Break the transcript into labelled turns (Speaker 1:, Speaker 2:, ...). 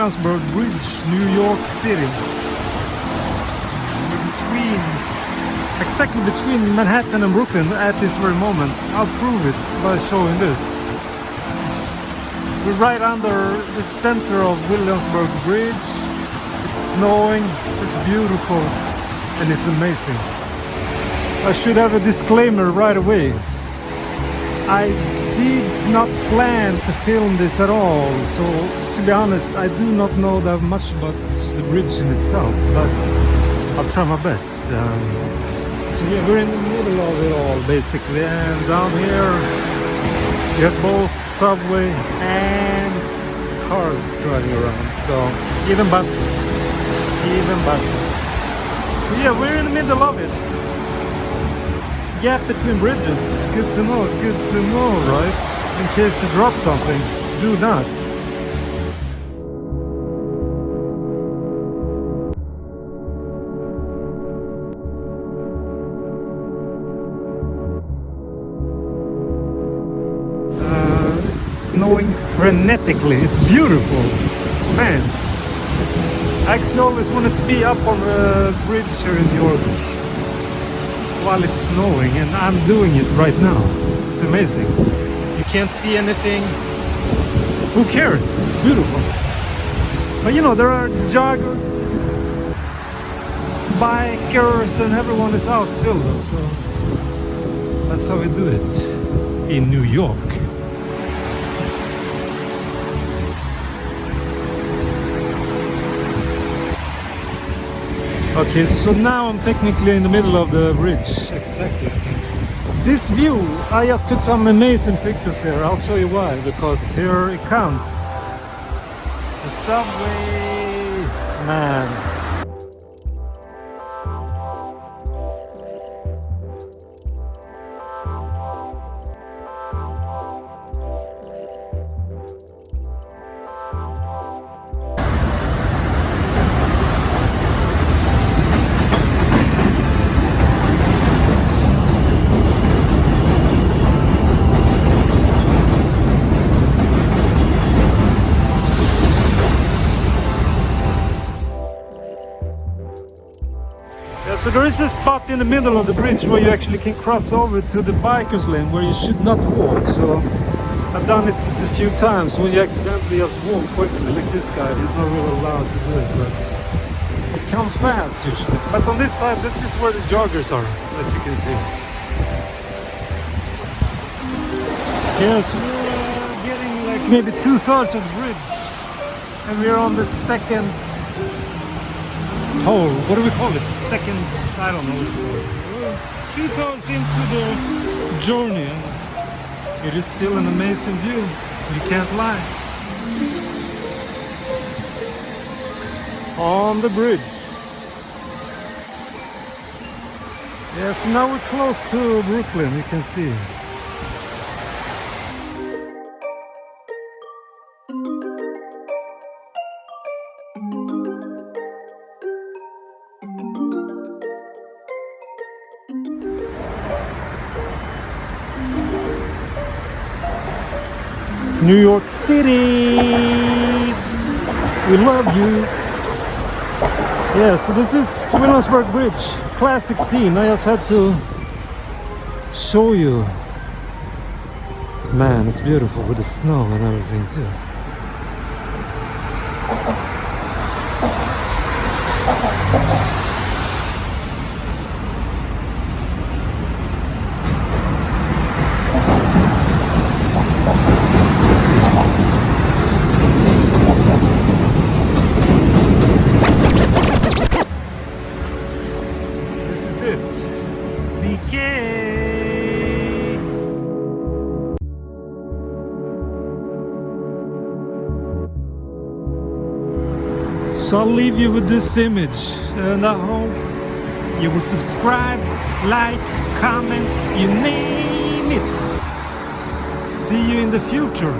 Speaker 1: Williamsburg Bridge, New York City. Exactly between Manhattan and Brooklyn at this very moment. I'll prove it by showing this. We're right under the center of Williamsburg Bridge. It's snowing, it's beautiful, and it's amazing. I should have a disclaimer right away. I did not plan to film this at all, so to be honest, I do not know that much about the bridge in itself, but I'll try my best. So yeah, we're in the middle of it all basically, and down here you have both subway and cars driving around, so even better. So yeah, we're in the middle of it. Gap between bridges, good to know, right? In case you drop something, do not. Snowing frenetically. It's beautiful, man. I actually always wanted to be up on the bridge here in New York while it's snowing, and I'm doing it right now. It's amazing. You can't see anything. Who cares? Beautiful. But you know, there are joggers, bikers, and everyone is out still though, so that's how we do it in New York. Okay, so now I'm technically in the middle of the bridge. Exactly. This view, I just took some amazing pictures here. I'll show you why. Because here it comes. The subway. Man. So there is a spot in the middle of the bridge where you actually can cross over to the biker's lane where you should not walk. So I've done it a few times when you accidentally just walk quickly, like this guy. He's not really allowed to do it, but it comes fast usually. But on this side, this is where the joggers are, as you can see. Yes, we're getting like maybe 2/3 of the bridge, and we're on the second hole. What do we call it? Second, I don't know what it's called. 2/3 into the journey, and it is still an amazing view. You can't lie. On the bridge. Yes, now we're close to Brooklyn, you can see. New York City, we love you. Yeah, so this is Williamsburg Bridge, classic scene. I just had to show you. Man, it's beautiful with the snow and everything too. So I'll leave you with this image, and I hope you will subscribe, like, comment, you name it. See you in the future.